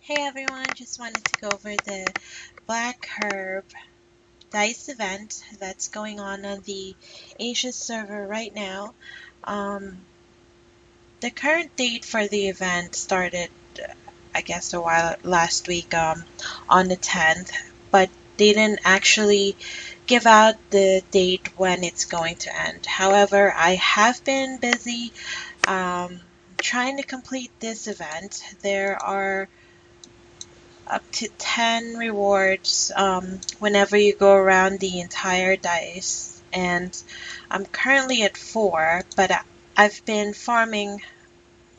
Hey everyone, just wanted to go over the Black Herb Dice event that's going on the Asia server right now. Um, the current date for the event started, I guess, a while last week on the 10th, but they didn't actually give out the date when it's going to end. However, I have been busy um, trying to complete this event. There are up to 10 rewards whenever you go around the entire dice. And I'm currently at 4, but I've been farming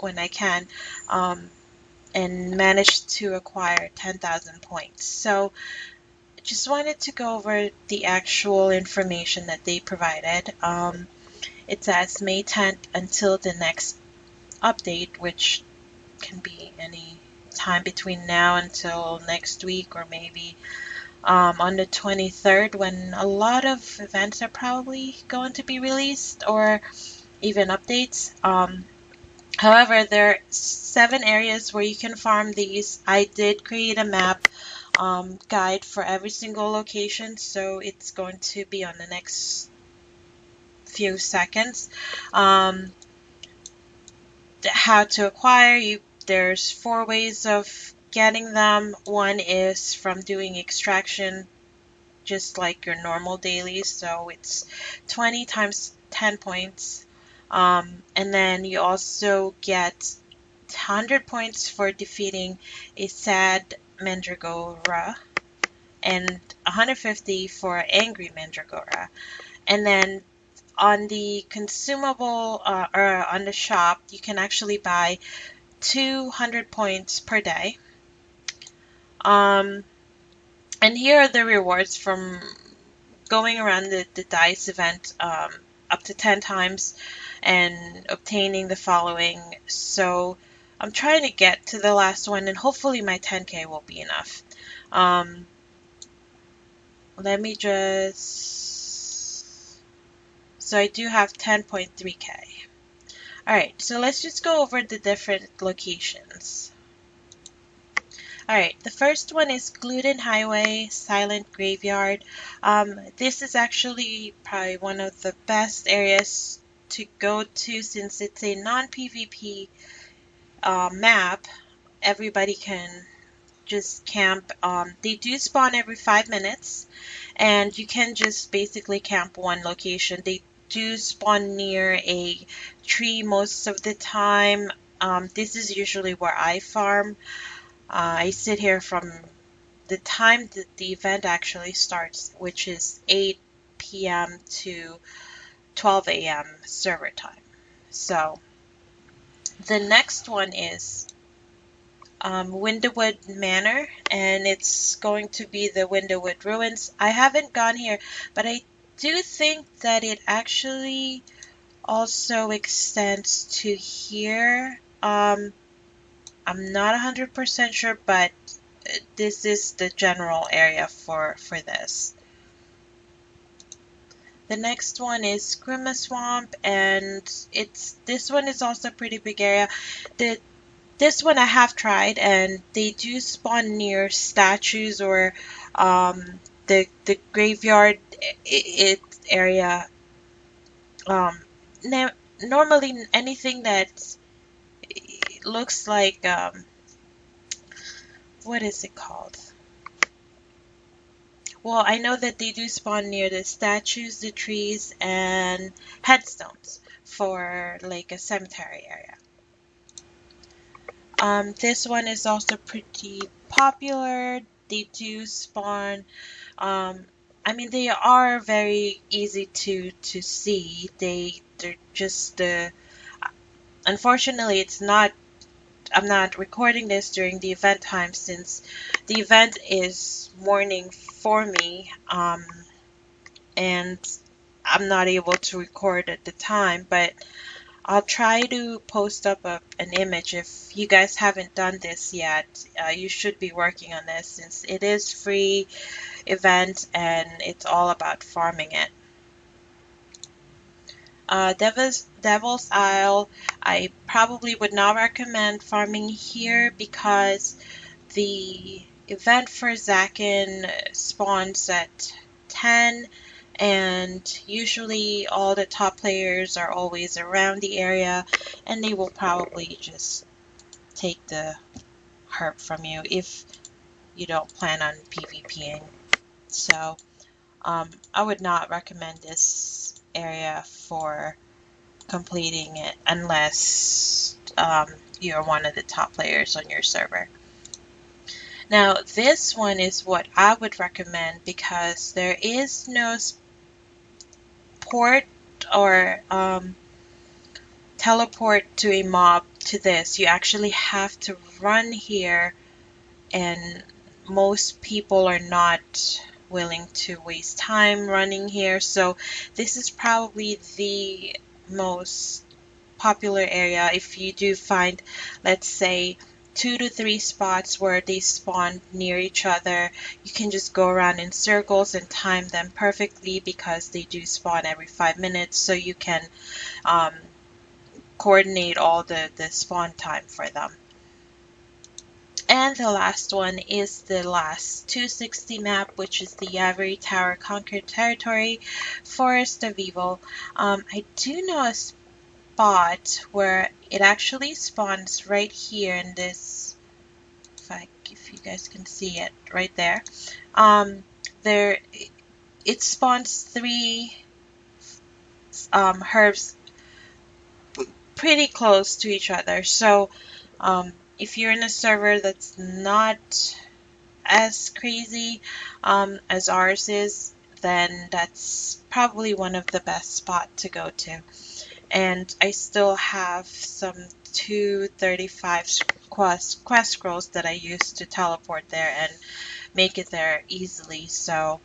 when I can um, and managed to acquire 10,000 points. So just wanted to go over the actual information that they provided. It says May 10th until the next update, which can be any time between now until next week or maybe on the 23rd when a lot of events are probably going to be released or even updates. However, there are 7 areas where you can farm these. I did create a map guide for every single location, so it's going to be on the next few seconds. Um, how to acquire you. There's 4 ways of getting them. One is from doing extraction just like your normal dailies. So it's 20 times 10 points. And then you also get 100 points for defeating a sad Mandragora and 150 for angry Mandragora. And then on the consumable or on the shop, you can actually buy 200 points per day. Um, and here are the rewards from going around the dice event up to 10 times and obtaining the following. So I'm trying to get to the last one and hopefully my 10k will be enough. Um, let me just... So I do have 10.3k. Alright, so let's just go over the different locations. Alright, the first one is Gluten Highway, Silent Graveyard. This is actually probably one of the best areas to go to since it's a non-PvP map. Everybody can just camp. They do spawn every 5 minutes, and you can just basically camp one location. They do spawn near a tree most of the time. This is usually where I farm. I sit here from the time that the event actually starts, which is 8 p.m. to 12 a.m. server time. So the next one is Windowwood Manor, and it's going to be the Windowwood Ruins. I haven't gone here, but I do think that it actually also extends to here. I'm not 100% sure, but this is the general area for this. The next one is Grima Swamp, and this one is also a pretty big area. This one I have tried, and they do spawn near statues or the graveyard area. Um, Normally anything that looks like what is it called? Well, I know that they do spawn near the statues, the trees, and headstones for like a cemetery area. This one is also pretty popular. They do spawn. Um, I mean, they are very easy to see. They're just unfortunately, it's not. I'm not recording this during the event time since the event is morning for me. And I'm not able to record at the time, but I'll try to post up an image. If you guys haven't done this yet, you should be working on this since it is free event and it's all about farming it. Devil's Isle, I probably would not recommend farming here because the event for Zakin spawns at 10, and usually all the top players are always around the area, and they will probably just take the herb from you if you don't plan on PvPing. So I would not recommend this area for completing it unless you're one of the top players on your server. Now this one is what I would recommend because there is no port or teleport to a mob to this. You actually have to run here, and most people are not willing to waste time running here. So this is probably the most popular area. If you do find, let's say, 2 to 3 spots where they spawn near each other, you can just go around in circles and time them perfectly because they do spawn every 5 minutes, so you can coordinate all the spawn time for them. And the last one is the last 260 map, which is the Ivory Tower Conquered Territory, Forest of Evil. I do know a spot where it actually spawns right here in this, if you guys can see it right there. It spawns 3 herbs pretty close to each other. So if you're in a server that's not as crazy as ours is, then that's probably one of the best spots to go to. And I still have some 235 quest scrolls that I used to teleport there and make it there easily. So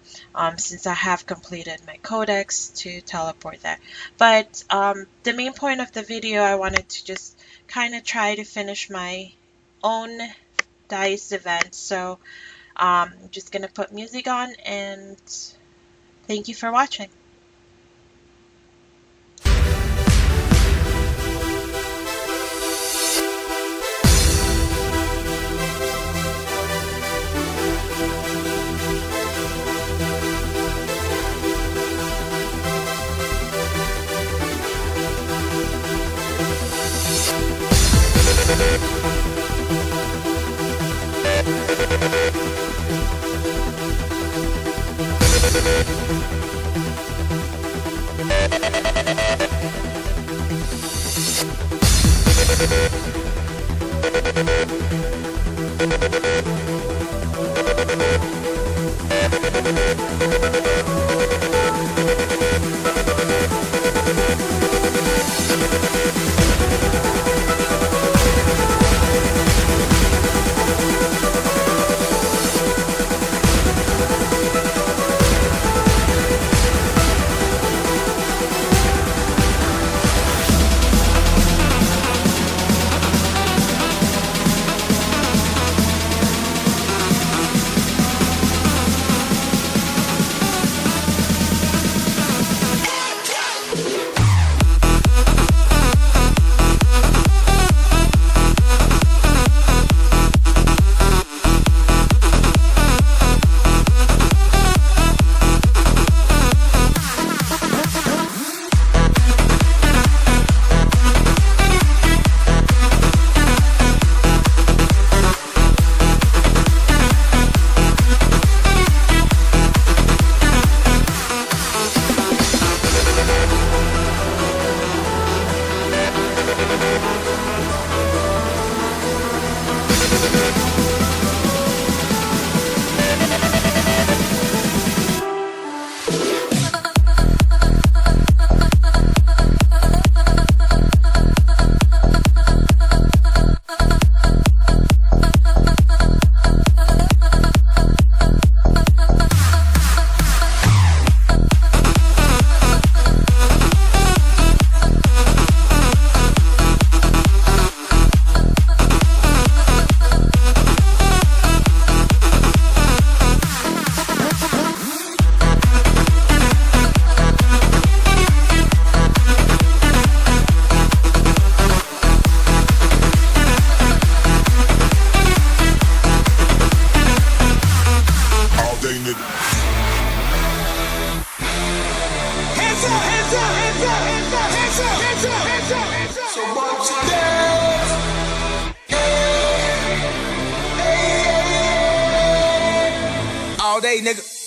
since I have completed my codex to teleport there. But the main point of the video, I wanted to just kind of try to finish my own dice event. So I'm just gonna put music on, and thank you for watching. all day, nigga.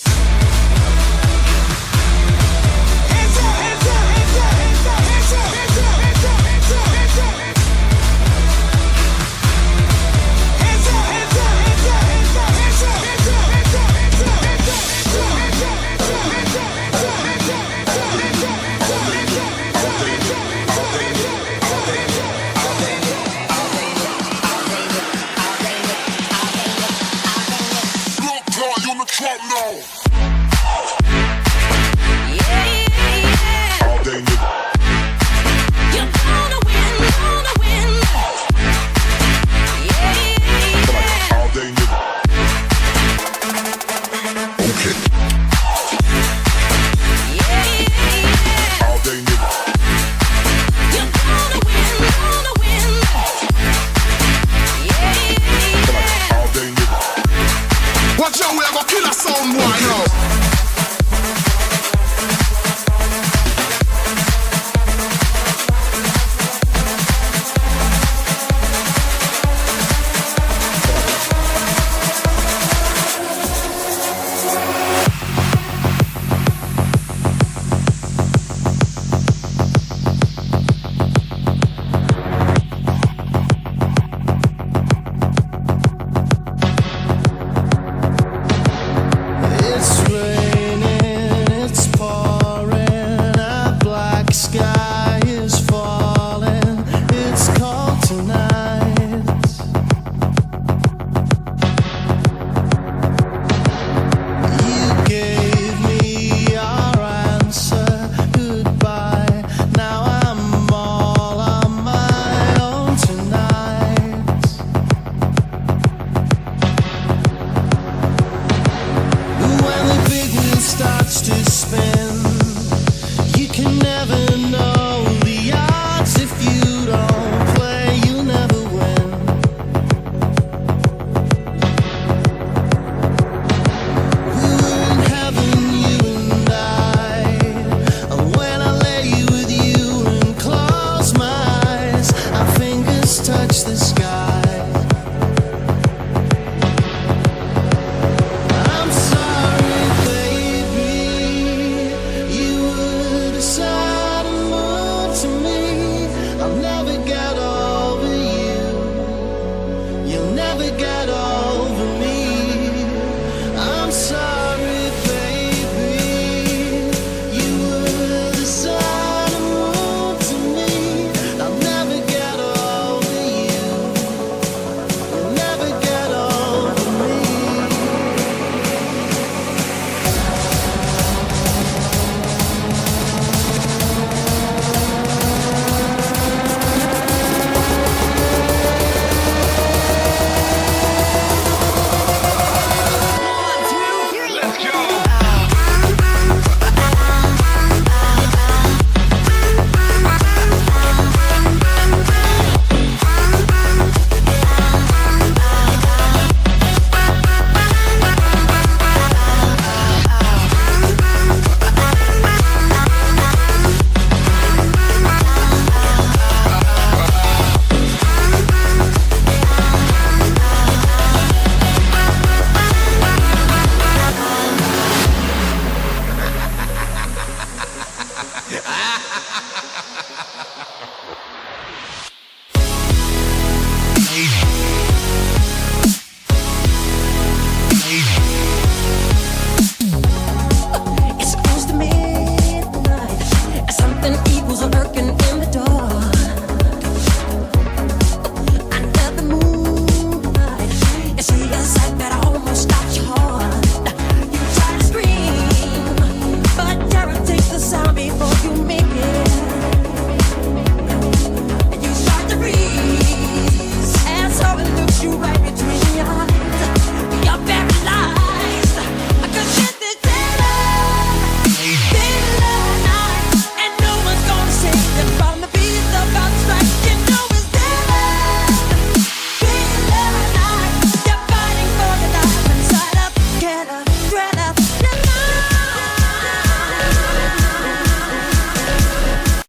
Watch out, we have a killer sound boy now.